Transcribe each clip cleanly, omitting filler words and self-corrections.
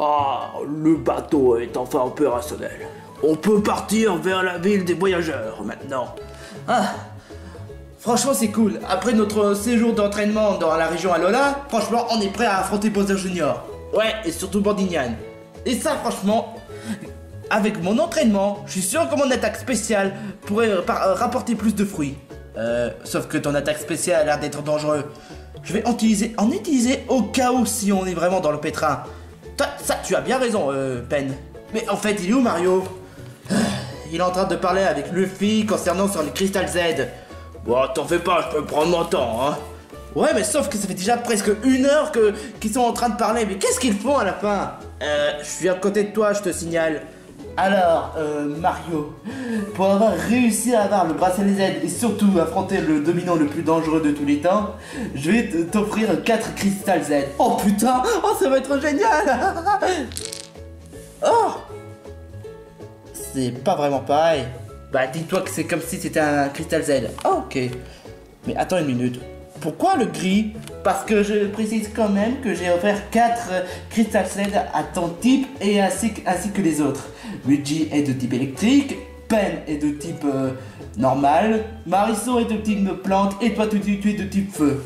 Ah, le bateau est enfin opérationnel. On peut partir vers la ville des voyageurs maintenant. Ah, franchement c'est cool. Après notre séjour d'entraînement dans la région Alola, franchement on est prêt à affronter Bowser Junior. Ouais, et surtout Bandinian. Et ça franchement, avec mon entraînement, je suis sûr que mon attaque spéciale pourrait rapporter plus de fruits. Sauf que ton attaque spéciale a l'air d'être dangereux. Je vais en utiliser au cas où si on est vraiment dans le pétrin. Ça, tu as bien raison, Pen. Mais en fait, il est où Mario? Il est en train de parler avec Luffy concernant sur le Crystal Z. Bon, t'en fais pas, je peux prendre mon temps, hein. Ouais, mais sauf que ça fait déjà presque 1 heure qu'ils sont en train de parler. Mais qu'est-ce qu'ils font à la fin? Je suis à côté de toi, je te signale. Alors, Mario, pour avoir réussi à avoir le bracelet Z et surtout affronter le dominant le plus dangereux de tous les temps, je vais t'offrir 4 Crystal Z. Oh putain, oh ça va être génial. Oh, c'est pas vraiment pareil. Bah dis-toi que c'est comme si c'était un Crystal Z. Oh, ok. Mais attends une minute. Pourquoi le gris? Parce que je précise quand même que j'ai offert 4 Crystal Z à ton type et ainsi que les autres. Luigi est de type électrique, Pen est de type normal, Marisol est de type plante et toi tu es de type feu.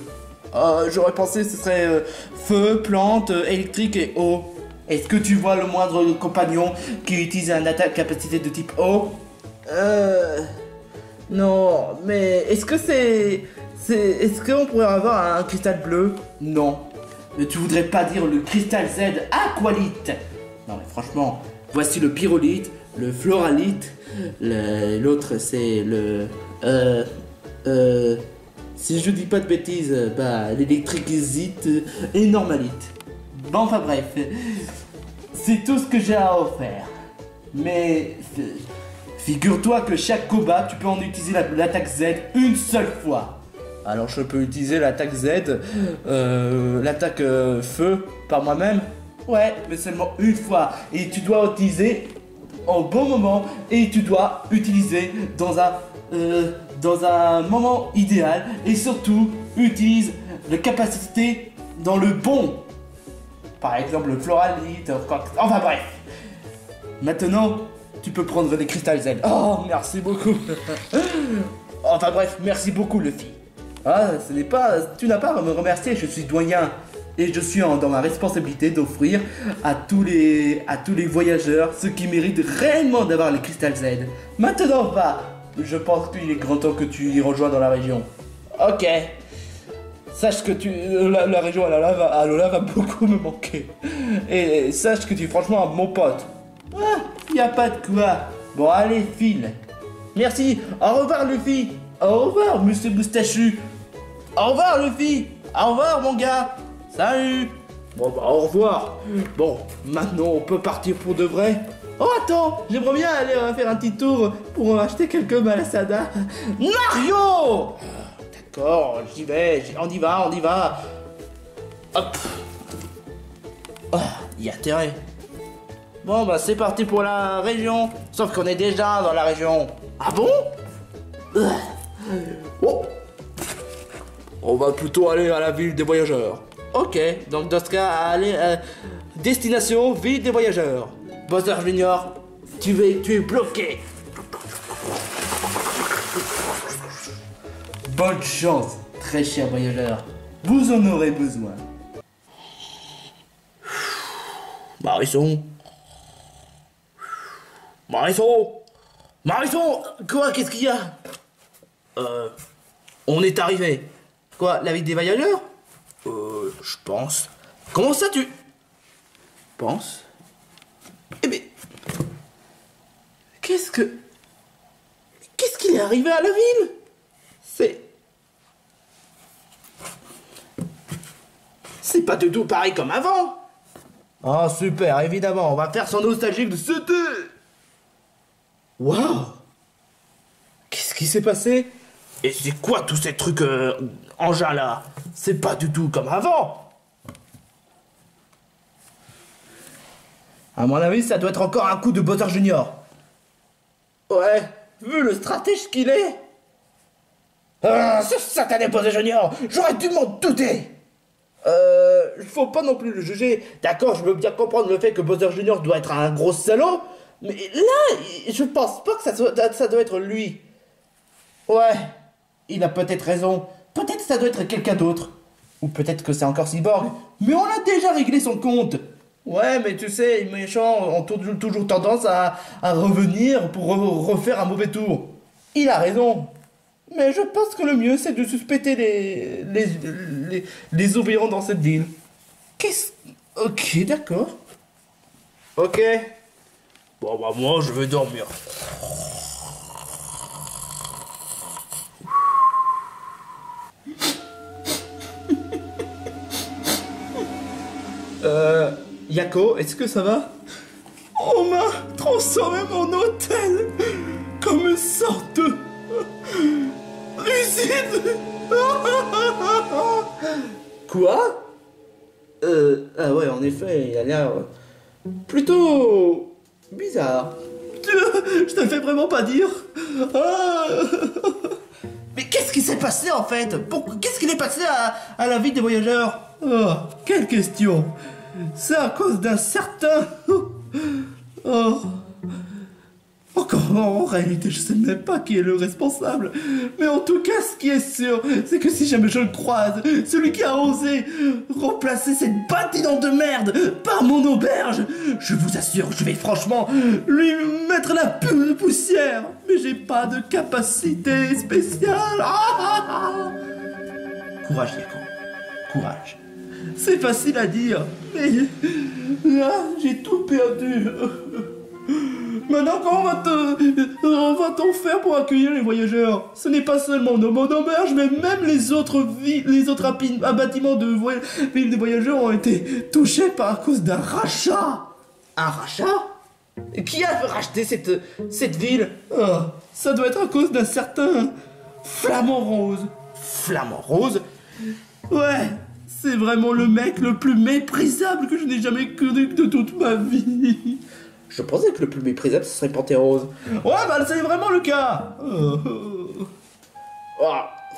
J'aurais pensé que ce serait feu, plante, électrique et eau. Est-ce que tu vois le moindre compagnon qui utilise un attaque capacité de type eau? Non, mais est-ce qu'on pourrait avoir un cristal bleu? Non. Mais tu voudrais pas dire le cristal Z aqualite? Non mais franchement, voici le pyrolite, le floralite, l'autre c'est le... si je dis pas de bêtises, bah l'électricité et normalite. Bon enfin bref, c'est tout ce que j'ai à offrir. Mais... figure-toi que chaque combat, tu peux en utiliser l'attaque Z une seule fois. Alors je peux utiliser l'attaque Z, l'attaque feu par moi-même. Ouais, mais seulement une fois. Et tu dois utiliser en bon moment. Et tu dois utiliser dans un moment idéal. Et surtout, utilise la capacité dans le bon. Par exemple, le floralite, enfin bref. Maintenant, tu peux prendre les Crystal Z. Oh, merci beaucoup. Enfin bref, merci beaucoup Luffy. Ah, tu n'as pas à me remercier, je suis doyen. Et je suis dans ma responsabilité d'offrir à tous les voyageurs ceux qui méritent réellement d'avoir les Crystal Z. Maintenant va. Je pense qu'il est grand temps que tu y rejoins dans la région. Ok. Sache que la région Alola va beaucoup me manquer. Et sache que tu es franchement un bon pote. Ah, y a pas de quoi. Bon allez, file. Merci. Au revoir Luffy. Au revoir Monsieur Moustachu. Au revoir Luffy. Au revoir mon gars. Salut. Bon bah au revoir. Bon, maintenant on peut partir pour de vrai. Oh attends, j'aimerais bien aller faire un petit tour pour acheter quelques malasadas. Mario. D'accord, j'y vais, on y va. Hop. Oh, y a intérêt. Bon bah c'est parti pour la région. Sauf qu'on est déjà dans la région. Ah bon? Oh. On va plutôt aller à la ville des voyageurs. Ok, donc dans ce cas, allez, destination ville des voyageurs. Bowser Junior, tu es bloqué. Bonne chance, très cher voyageur. Vous en aurez besoin. Marisson, Quoi, qu'est-ce qu'il y a? On est arrivé. Quoi, la ville des voyageurs? Je pense. Comment ça tu penses? Eh mais... Qu'est-ce qu'il est arrivé à la ville? C'est pas du tout pareil comme avant. Oh super, évidemment, on va faire son nostalgique de ce deux. Waouh. Qu'est-ce qui s'est passé? Et c'est quoi tous ces trucs engins là? C'est pas du tout comme avant. À mon avis, ça doit être encore un coup de Bowser Junior. Ouais, vu le stratège qu'il est. Ah, ce satané Bowser Junior, j'aurais dû m'en douter. Faut pas non plus le juger. D'accord, je veux bien comprendre le fait que Bowser Jr. doit être un gros salaud, mais là, je pense pas que ça doit être lui. Ouais, il a peut-être raison. Peut-être que ça doit être quelqu'un d'autre. Ou peut-être que c'est encore Cyborg. Mais on a déjà réglé son compte. Ouais, mais tu sais, les méchants ont toujours tendance à revenir pour refaire un mauvais tour. Il a raison. Mais je pense que le mieux, c'est de suspecter les obéissants dans cette ville. Ok, d'accord. Ok. Bon, bah, moi, je vais dormir. Yako, est-ce que ça va? On m'a transformé mon hôtel comme une sorte de usine. Quoi? Ah ouais, en effet, il a l'air plutôt bizarre. Je te le fais vraiment pas dire. Mais qu'est-ce qui s'est passé en fait? Qu'est-ce qu'il est passé à la vie des voyageurs? Oh, quelle question! C'est à cause d'un certain... Oh. Encore en réalité, je sais même pas qui est le responsable. Mais en tout cas, ce qui est sûr, c'est que si jamais je le croise, celui qui a osé remplacer cette bâtiment de merde par mon auberge, je vous assure, je vais franchement lui mettre la poussière. Mais j'ai pas de capacité spéciale. Courage, Yako. Courage. C'est facile à dire, mais là, j'ai tout perdu. Maintenant, comment va-t-on faire pour accueillir les voyageurs? Ce n'est pas seulement mon auberge, mais même les autres bâtiments de villes des voyageurs ont été touchés à cause d'un rachat. Un rachat? Qui a racheté cette ville? Ça doit être à cause d'un certain Flamant Rose. Flamant Rose? Ouais. C'est vraiment le mec le plus méprisable que je n'ai jamais connu de toute ma vie. Je pensais que le plus méprisable, ce serait Pantérose. Ouais, bah c'est vraiment le cas.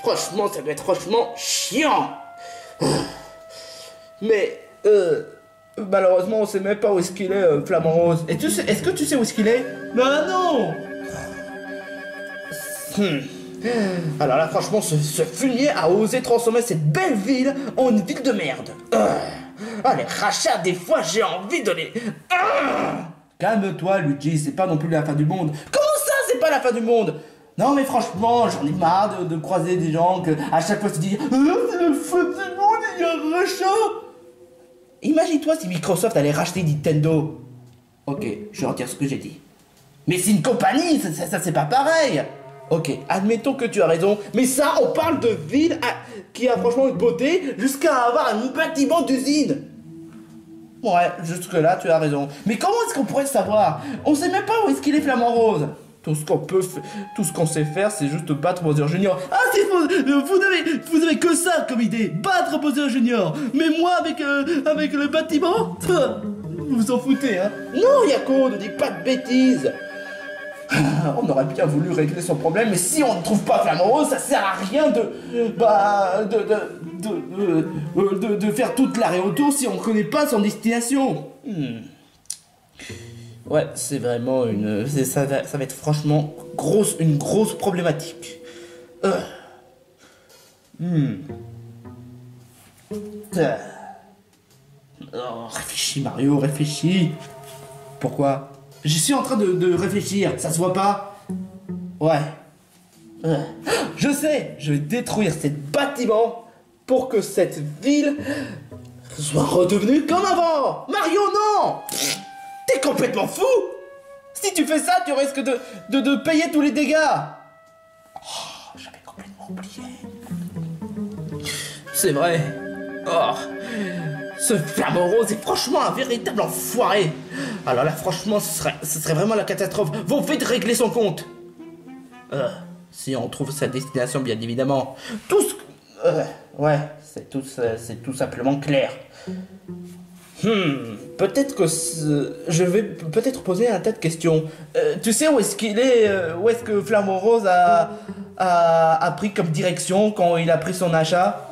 Franchement, ça doit être franchement chiant. Mais, malheureusement, on sait même pas où est-ce qu'il est, Flamant Rose. Et est-ce que tu sais où est-ce qu'il est? Bah non. Alors là, franchement, ce fumier a osé transformer cette belle ville en une ville de merde. Les rachats, des fois, j'ai envie de les... Calme-toi, Luigi, c'est pas non plus la fin du monde. Comment ça, c'est pas la fin du monde? Non, mais franchement, j'en ai marre de croiser des gens que à chaque fois se disent c'est la fin du monde, il y a un rachat. Imagine-toi si Microsoft allait racheter Nintendo. Ok, je retire ce que j'ai dit. Mais c'est une compagnie, ça c'est pas pareil. Ok, admettons que tu as raison, mais ça, on parle de ville qui a franchement une beauté jusqu'à avoir un bâtiment d'usine. Ouais, jusque-là, tu as raison. Mais comment est-ce qu'on pourrait le savoir? On sait même pas où est-ce qu'il est, Flamant Rose. Tout ce qu'on sait faire, c'est juste battre Bowser Jr. Ah, c'est faux. Vous avez que ça comme idée, battre Bowser Jr. Mais moi, avec le bâtiment, vous vous en foutez, hein? Non, Yako, ne dis pas de bêtises. On aurait bien voulu régler son problème, mais si on ne trouve pas Flamant Rose, ça sert à rien de faire toute l'arrêt autour si on ne connaît pas son destination. Ouais, c'est vraiment ça va être franchement une grosse problématique. Réfléchis, Mario, réfléchis. Pourquoi? Je suis en train de réfléchir, ça se voit pas? Ouais. Je sais, je vais détruire ces bâtiments pour que cette ville soit redevenue comme avant. Mario, non! T'es complètement fou! Si tu fais ça, tu risques de payer tous les dégâts. J'avais complètement oublié. C'est vrai. Ce Flamant Rose est franchement un véritable enfoiré. Alors là, franchement, ce serait vraiment la catastrophe. Vous faites régler son compte. Si on trouve sa destination, bien évidemment. Ouais, c'est tout simplement clair. Peut-être que je vais peut-être poser un tas de questions. Tu sais où est-ce qu'il est? Où est-ce que Flamant Rose a pris comme direction quand il a pris son achat?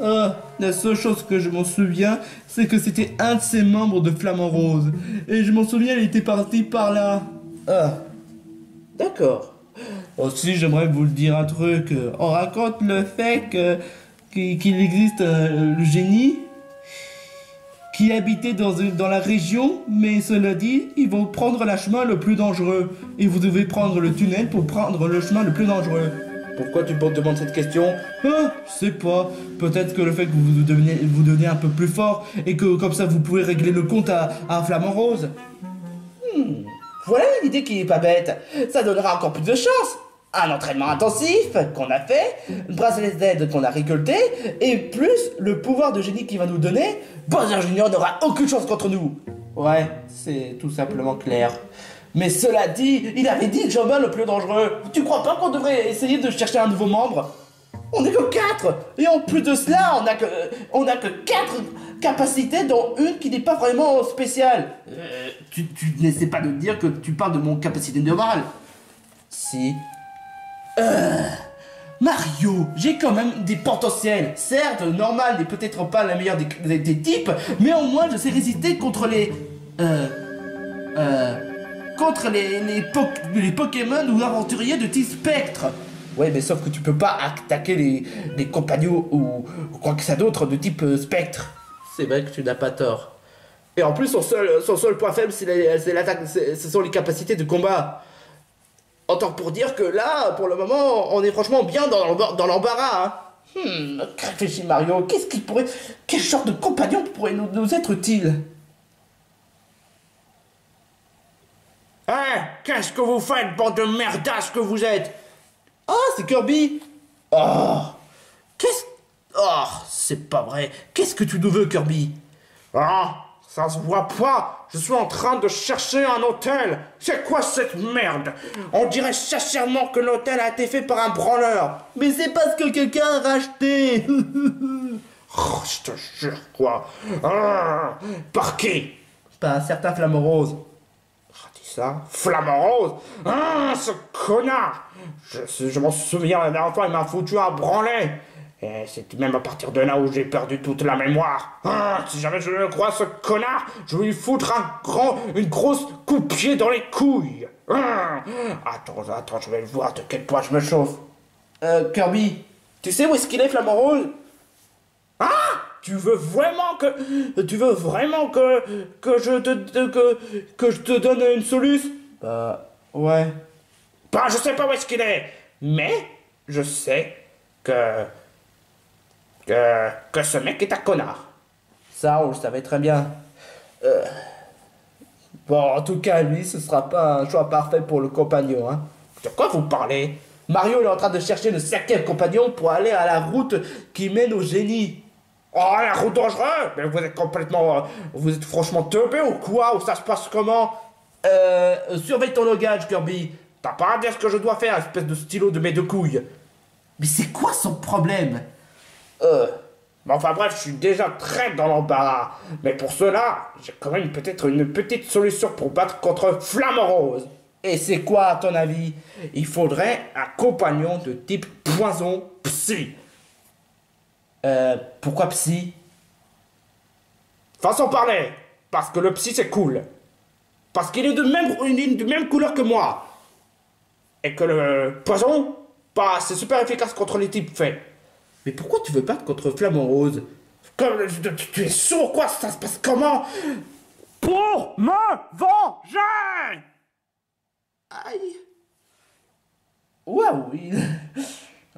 La seule chose que je m'en souviens, c'est que c'était un de ses membres de Flamant Rose. Et je m'en souviens, il était parti par là. D'accord. Aussi, j'aimerais vous le dire un truc. On raconte le fait qu'il existe le génie qui habitait dans la région, mais cela dit, ils vont prendre le chemin le plus dangereux. Et vous devez prendre le tunnel pour prendre le chemin le plus dangereux. Pourquoi tu me demandes cette question? Je sais pas. Peut-être que le fait que vous devenez un peu plus fort et que comme ça vous pouvez régler le compte à Flamant Rose. Voilà une idée qui est pas bête. Ça donnera encore plus de chance. Un entraînement intensif qu'on a fait, le bracelet Z qu'on a récolté, et plus le pouvoir de génie qu'il va nous donner, Bowser Junior n'aura aucune chance contre nous. Ouais, c'est tout simplement clair. Mais cela dit, il avait dit que Jambin le plus dangereux. Tu crois pas qu'on devrait essayer de chercher un nouveau membre? On est que 4. Et en plus de cela, on a que 4 capacités, dont une qui n'est pas vraiment spéciale. Tu n'essaies pas de dire que tu parles de mon capacité normale. Si. Mario, j'ai quand même des potentiels. Certes, normal n'est peut-être pas la meilleure des types, mais au moins je sais résister contre les Pokémon ou aventuriers de type spectre. Ouais, mais sauf que tu peux pas attaquer les compagnons ou quoi que ça d'autre de type spectre. C'est vrai que tu n'as pas tort. Et en plus, son seul point faible, c'est l'attaque, ce sont les capacités de combat. Autant pour dire que là, pour le moment, on est franchement bien dans l'embarras. Réfléchis Mario, quel genre de compagnon pourrait nous être utile? Qu'est-ce que vous faites, bande de merdasses que vous êtes? C'est Kirby. C'est pas vrai. Qu'est-ce que tu nous veux, Kirby? Ça se voit pas. Je suis en train de chercher un hôtel. C'est quoi cette merde? On dirait sincèrement que l'hôtel a été fait par un branleur. Mais c'est parce que quelqu'un a racheté. Je te jure, quoi. Par qui? Par un certain Flamant Rose. Dis ça? Flamant Rose? Ce connard! Je m'en souviens, la dernière fois, il m'a foutu un branlet. Et c'est même à partir de là où j'ai perdu toute la mémoire. Si jamais je le crois, ce connard, je vais lui foutre une grosse coup de pied dans les couilles. Attends, je vais voir de quel point je me chauffe. Kirby, tu sais où est-ce qu'il est, Flamant Rose? Tu veux vraiment que je te donne une solution? Ouais. Je sais pas où est-ce qu'il est, mais je sais que ce mec est un connard. Ça, on le savait très bien. En tout cas, lui, ce sera pas un choix parfait pour le compagnon, hein. De quoi vous parlez? Mario, il est en train de chercher le 5e compagnon pour aller à la route qui mène au génie. La route dangereuse? Mais vous êtes franchement teubé ou quoi? Ou ça se passe comment? Surveille ton langage, Kirby. T'as pas à dire ce que je dois faire, espèce de stylo de mes deux couilles. Mais c'est quoi son problème? Enfin bref, je suis déjà très dans l'embarras. Mais pour cela, j'ai quand même peut-être une petite solution pour battre contre Flamant Rose. Et c'est quoi, à ton avis? Il faudrait un compagnon de type poison psy. Pourquoi psy? Façon de parler. Parce que le psy c'est cool. Parce qu'il est de même couleur que moi. Et que le poison, c'est super efficace contre les types faits. Mais pourquoi tu veux battre contre Flamant Rose? Tu es sourd quoi? Ça se passe comment? Pour me venger! Aïe. Waouh, oui.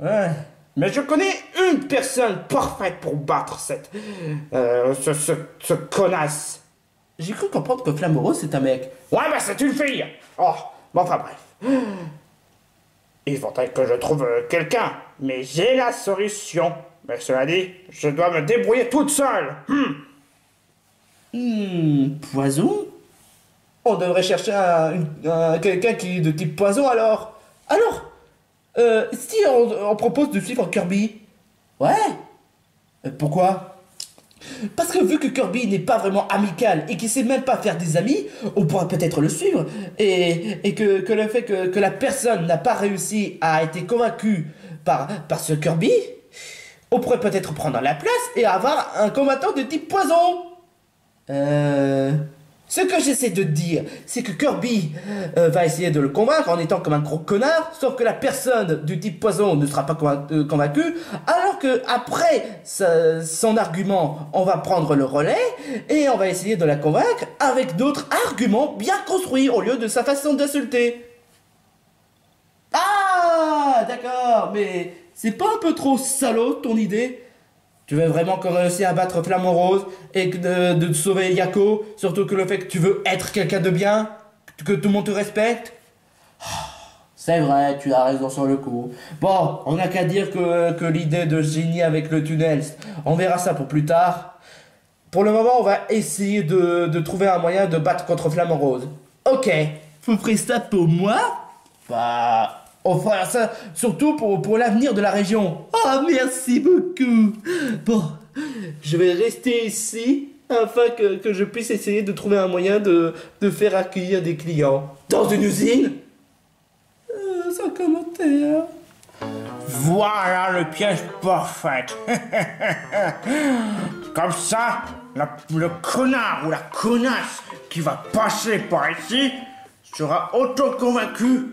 Ouais. Mais je connais une personne parfaite pour battre ce connasse. J'ai cru comprendre que Flamant Rose c'est un mec. Ouais, c'est une fille. Enfin bref. Il faudrait que je trouve quelqu'un. Mais j'ai la solution. Mais cela dit, je dois me débrouiller toute seule. Poison? On devrait chercher quelqu'un qui est de type poison alors. Si on propose de suivre Kirby? Ouais. Pourquoi? Parce que vu que Kirby n'est pas vraiment amical et qu'il sait même pas faire des amis, on pourra peut-être le suivre et que le fait que la personne n'a pas réussi à être convaincue par ce Kirby, on pourrait peut-être prendre la place et avoir un combattant de type poison. Ce que j'essaie de te dire, c'est que Kirby va essayer de le convaincre en étant comme un gros connard, sauf que la personne du type poison ne sera pas convaincue, alors que après son argument, on va prendre le relais et on va essayer de la convaincre avec d'autres arguments bien construits au lieu de sa façon d'insulter. Ah, d'accord, mais c'est pas un peu trop salaud ton idée? Tu veux vraiment qu'on réussisse à battre Flamant Rose et de sauver Yako, surtout que le fait que tu veux être quelqu'un de bien, que tout le monde te respecte? C'est vrai, tu as raison sur le coup. Bon, on n'a qu'à dire que l'idée de génie avec le tunnel, on verra ça pour plus tard. Pour le moment, on va essayer de trouver un moyen de battre contre Flamant Rose. Ok, vous ferez ça pour moi? Bah... on fera ça surtout pour l'avenir de la région. Oh, merci beaucoup. Bon, je vais rester ici afin que je puisse essayer de trouver un moyen de faire accueillir des clients. Dans une usine? Sans commentaire. Voilà le piège parfait. Comme ça, le connard ou la connasse qui va passer par ici sera auto-convaincu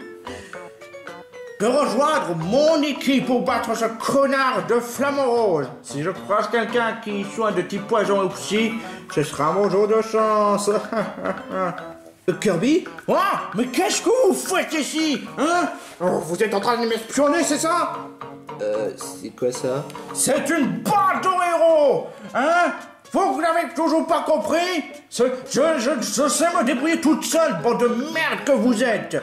de rejoindre mon équipe pour battre ce connard de Flamant Rose. Si je croise quelqu'un qui soit de type poison ou psy, ce sera mon jour de chance. Kirby? Oh, mais qu'est-ce que vous faites ici, hein? Oh, vous êtes en train de m'espionner, c'est ça? C'est quoi ça? C'est une bande de héros, hein? Vous n'avez toujours pas compris? Je sais me débrouiller toute seule, bande de merde que vous êtes.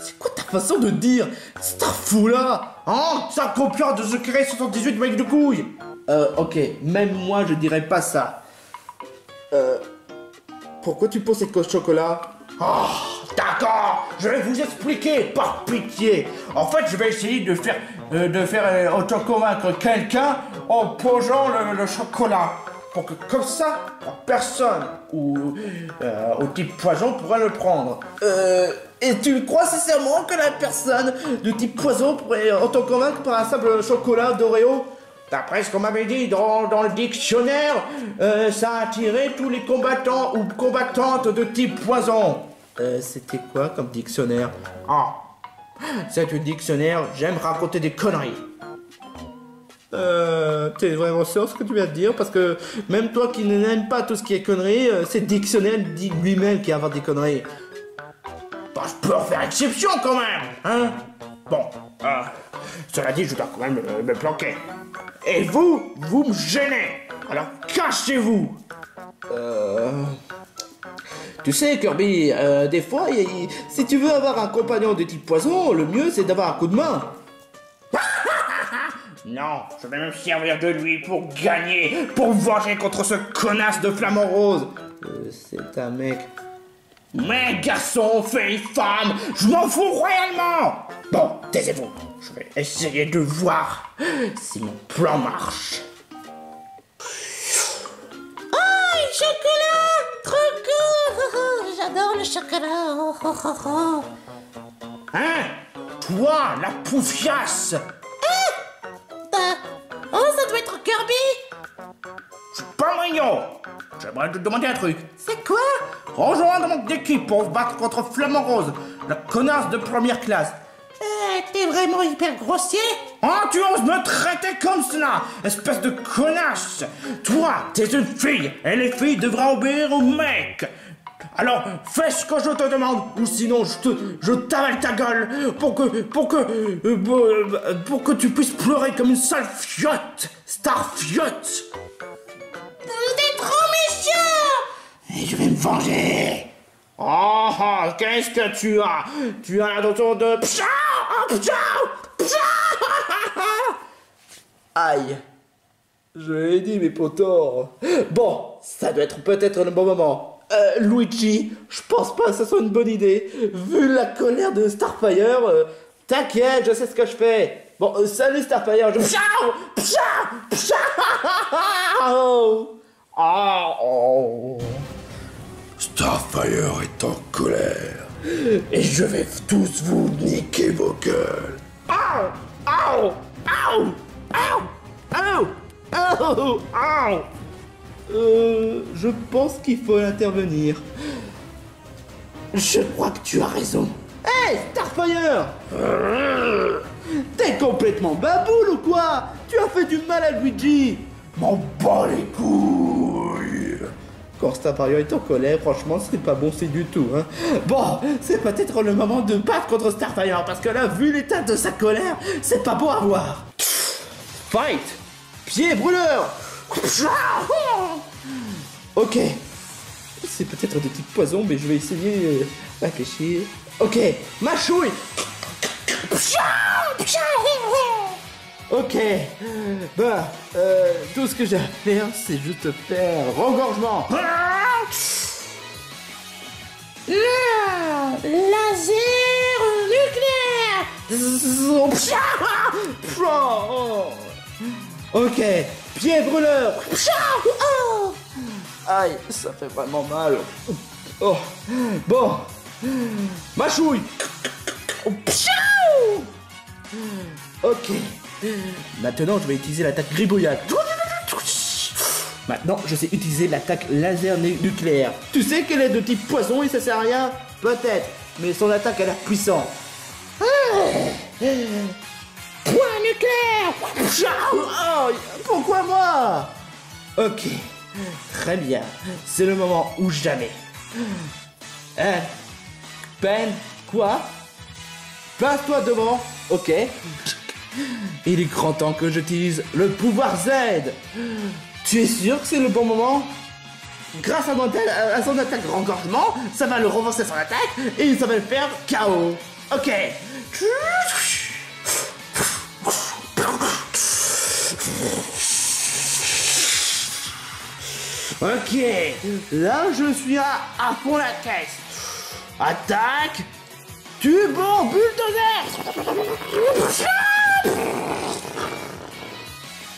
C'est quoi ta façon de dire? C'est un fou là! Hein? Ça copiant de Secret 78 mec de couilles! Ok, même moi je dirais pas ça. Pourquoi tu poses cette coche chocolat? Oh, d'accord! Je vais vous expliquer, par pitié! En fait, je vais essayer de faire auto-convaincre quelqu'un en posant le chocolat. Pour que, comme ça, personne ou au type poison pourra le prendre. Et tu crois sincèrement que la personne de type poison pourrait auto-convaincre par un simple chocolat d'Oreo? D'après ce qu'on m'avait dit dans le dictionnaire, ça a attiré tous les combattants ou combattantes de type poison. C'était quoi comme dictionnaire? Ah, c'est un dictionnaire, j'aime raconter des conneries. T'es vraiment sûr ce que tu viens de dire? Parce que même toi qui n'aimes pas tout ce qui est conneries, c'est le dictionnaire dit lui-même qui invente des conneries. Bah, je peux en faire exception quand même, hein? Bon, cela dit, je dois quand même me planquer. Et vous me gênez. Alors cachez-vous. Tu sais, Kirby, des fois, si tu veux avoir un compagnon de type poison, le mieux c'est d'avoir un coup de main. Non, je vais me servir de lui pour gagner, pour venger contre ce connasse de Flamant Rose. C'est un mec. Mais garçon, fille, femme, je m'en fous royalement. Bon, taisez-vous, je vais essayer de voir si mon plan marche. Oh, le chocolat! Trop cool! J'adore le chocolat! Oh, oh, oh, oh. Hein? Toi, la poufiasse! Oh, ça doit être Kirby! Je suis pas mignon! J'aimerais te demander un truc. C'est quoi? Rejoins mon équipe pour se battre contre Flamant Rose, la connasse de première classe. T'es vraiment hyper grossier? Oh, tu oses me traiter comme cela, espèce de connasse! Toi, t'es une fille, et les filles devraient obéir aux mecs! Alors, fais ce que je te demande, ou sinon je t'avale ta gueule pour que tu puisses pleurer comme une sale fiotte, star fiotte! T'es trop méchant! Et je vais me venger! Oh, qu'est-ce que tu as? Tu as l'intention de... Aïe. Je l'ai dit, mes potos. Bon, ça doit être peut-être le bon moment. Luigi, je pense pas que ce soit une bonne idée. Vu la colère de Starfire, t'inquiète, je sais ce que je fais. Bon, salut Starfire, je... Starfire est en colère. Et je vais tous vous niquer vos gueules. Aouh! Aouh! Aouh! Aouh! Je pense qu'il faut intervenir. Je crois que tu as raison. Hey, Starfire! T'es complètement baboule ou quoi? Tu as fait du mal à Luigi! M'en bats les couilles! Quand Starfire est en colère, franchement, c'est pas bon, c'est du tout, hein. Bon, c'est peut-être le moment de battre contre Starfire, parce que là, vu l'état de sa colère, c'est pas beau à voir. Fight! Pied brûleur! Ok. C'est peut-être des types poison, mais je vais essayer réfléchir. Ok, mâchouille! Ok, bah, tout ce que j'ai à faire, c'est juste faire regorgement. Laser nucléaire. Ok, pied brûleur. Oh. Aïe, ça fait vraiment mal. Oh, bon, mâchouille. Ok, maintenant je vais utiliser l'attaque gribouillade. Maintenant je sais utiliser l'attaque laser nucléaire. Tu sais qu'elle est de type poison et ça sert à rien? Peut-être, mais son attaque a l'air puissante. Point nucléaire. Oh, pourquoi moi? Ok, très bien, c'est le moment ou jamais. Hein? Pen, quoi? Place-toi devant, ok. Il est grand temps que j'utilise le pouvoir Z. Tu es sûr que c'est le bon moment? Grâce à son attaque rengorgement, ça va le renforcer son attaque et ça va le faire KO. Ok. Ok, là je suis à fond la caisse. Attaque. Tubo bulldozer.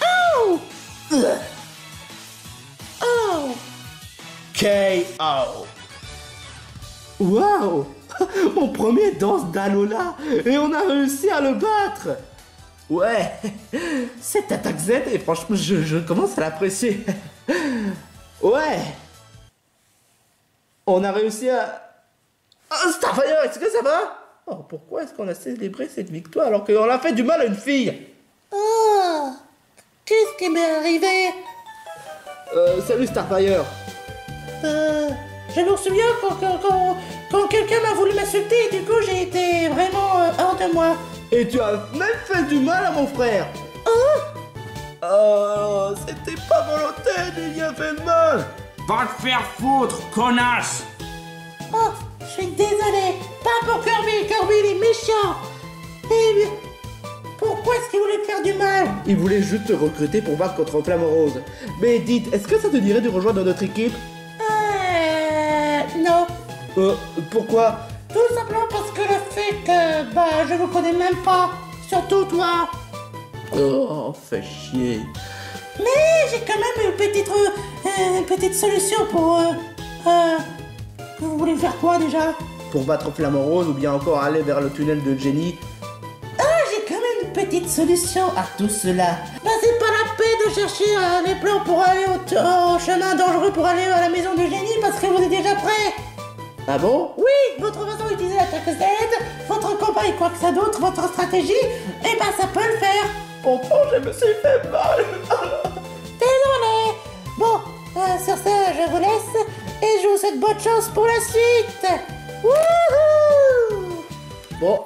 Oh. Oh. KO. Wow. Mon premier danse d'Alola et on a réussi à le battre. Ouais, cette attaque Z, et franchement, je commence à l'apprécier. Ouais. On a réussi à... Oh, Starfire, est-ce que ça va? Oh, pourquoi est-ce qu'on a célébré cette victoire alors qu'on a fait du mal à une fille? Oh. Qu'est-ce qui m'est arrivé? Salut Starfire. Je me souviens quand quelqu'un m'a voulu m'insulter, du coup j'ai été vraiment hors de moi. Et tu as même fait du mal à mon frère. Oh. Oh, c'était pas volontaire, il y a fait de mal. Va te faire foutre, connasse! Oh, je suis désolé. Pas pour Kirby. Kirby, il est méchant. Et pourquoi est-ce qu'il voulait te faire du mal? Il voulait juste te recruter pour battre contre Flamme Rose. Mais dites, est-ce que ça te dirait de rejoindre notre équipe? Non. Pourquoi? Tout simplement parce que le fait que, je vous connais même pas. Surtout toi. Oh, fait chier. Mais j'ai quand même une petite solution pour... Vous voulez faire quoi déjà? Pour battre Flamme Rose ou bien encore aller vers le tunnel de Jenny? J'ai quand même une petite solution à tout cela. C'est pas la peine de chercher les plans pour aller au chemin dangereux pour aller à la maison de Jenny parce que vous êtes déjà prêts. Ah bon? Oui, votre façon d'utiliser l'attaque Z, votre combat et quoi que ça d'autre, votre stratégie, ça peut le faire. Pourtant, je me suis fait mal. Désolé. Bon, sur ce, je vous laisse et je vous souhaite bonne chance pour la suite. Wouhou! Bon,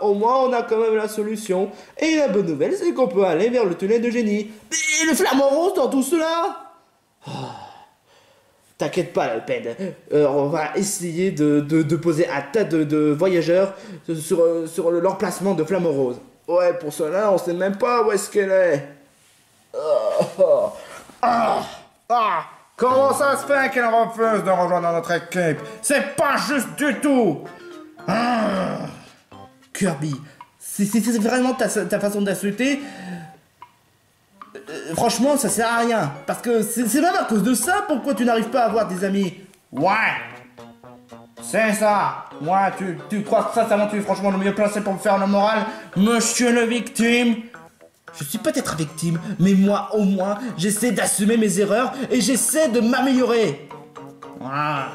au moins on a quand même la solution. Et la bonne nouvelle, c'est qu'on peut aller vers le tunnel de Jenny. Mais le flamant rose dans tout cela? T'inquiète pas, Alped. On va essayer de poser un tas de voyageurs sur l'emplacement de Flamme Rose. Ouais, pour cela, on sait même pas où est-ce qu'elle est. Comment ça se fait qu'elle refuse de rejoindre notre équipe? C'est pas juste du tout! Kirby, c'est vraiment ta façon d'insulter. Franchement, ça sert à rien. Parce que c'est même à cause de ça pourquoi tu n'arrives pas à avoir des amis. Ouais! C'est ça. Moi, tu crois que sincèrement tu es franchement le mieux placé pour me faire le moral, monsieur le victime? Je suis peut-être victime, mais moi au moins, j'essaie d'assumer mes erreurs et j'essaie de m'améliorer. Ah,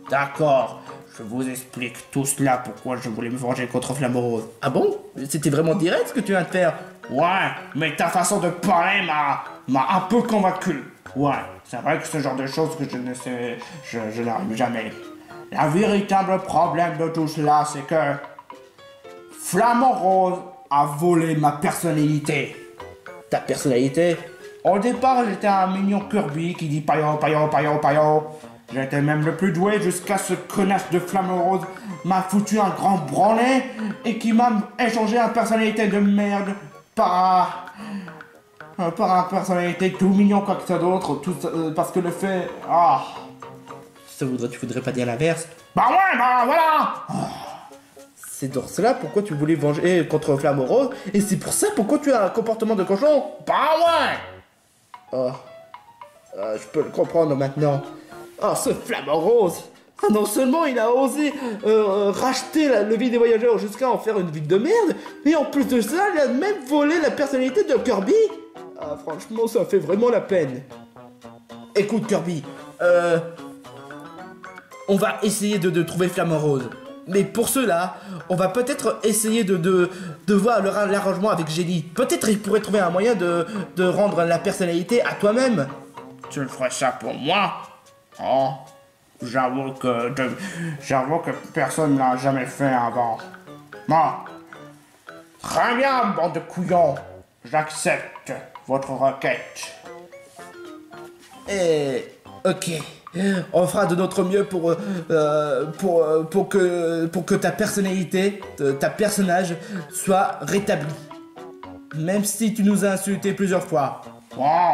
d'accord. Je vous explique tout cela pourquoi je voulais me venger contre Flamorose. Ah bon? C'était vraiment direct ce que tu viens de faire? Ouais, mais ta façon de parler m'a un peu convaincu. Ouais, c'est vrai que ce genre de choses que je ne sais, je n'arrive jamais. Le véritable problème de tout cela, c'est que Flamant Rose a volé ma personnalité. Ta personnalité? Au départ, j'étais un mignon Kirby qui dit payo, payo, payo, payo. J'étais même le plus doué jusqu'à ce connasse de Flamant Rose m'a foutu un grand branlet et qui m'a échangé une personnalité de merde par une personnalité tout mignon quoi que ça d'autre, parce que le fait... Ah... Tu voudrais pas dire l'inverse? Bah ouais, bah voilà. C'est dans cela pourquoi tu voulais venger contre Flamant Rose, et c'est pour ça pourquoi tu as un comportement de cochon? Bah ouais. Oh, je peux le comprendre maintenant. Oh, ce Flamant Rose! Non seulement il a osé racheter le ville des voyageurs jusqu'à en faire une ville de merde, mais en plus de ça, il a même volé la personnalité de Kirby! Ah, franchement, ça fait vraiment la peine. Écoute, Kirby, on va essayer de trouver Flamant Rose. Mais pour cela, on va peut-être essayer de voir l'arrangement avec Génie. Peut-être il pourrait trouver un moyen de rendre la personnalité à toi-même. Tu le ferais ça pour moi? Oh, j'avoue que personne ne l'a jamais fait avant. Bon, très bien, bande de couillons. J'accepte votre requête. Ok. On fera de notre mieux pour que ta personnalité, ta personnage soit rétabli. Même si tu nous as insultés plusieurs fois. Oh,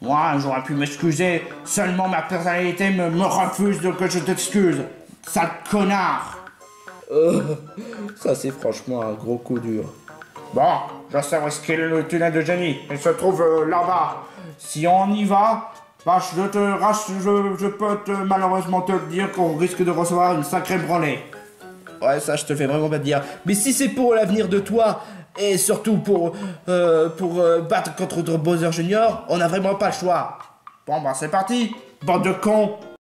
moi, j'aurais pu m'excuser. Seulement ma personnalité me refuse que je t'excuse. Sale connard. Ça c'est franchement un gros coup dur. Bon, je sais où est-ce qu'est le tunnel de Génie. Il se trouve là-bas. Si on y va, bah, je peux malheureusement te le dire qu'on risque de recevoir une sacrée branlée. Ouais, ça je te fais vraiment pas dire. Mais si c'est pour l'avenir de toi, et surtout pour battre contre Bowser Junior, on n'a vraiment pas le choix. Bon bah c'est parti, bande de cons.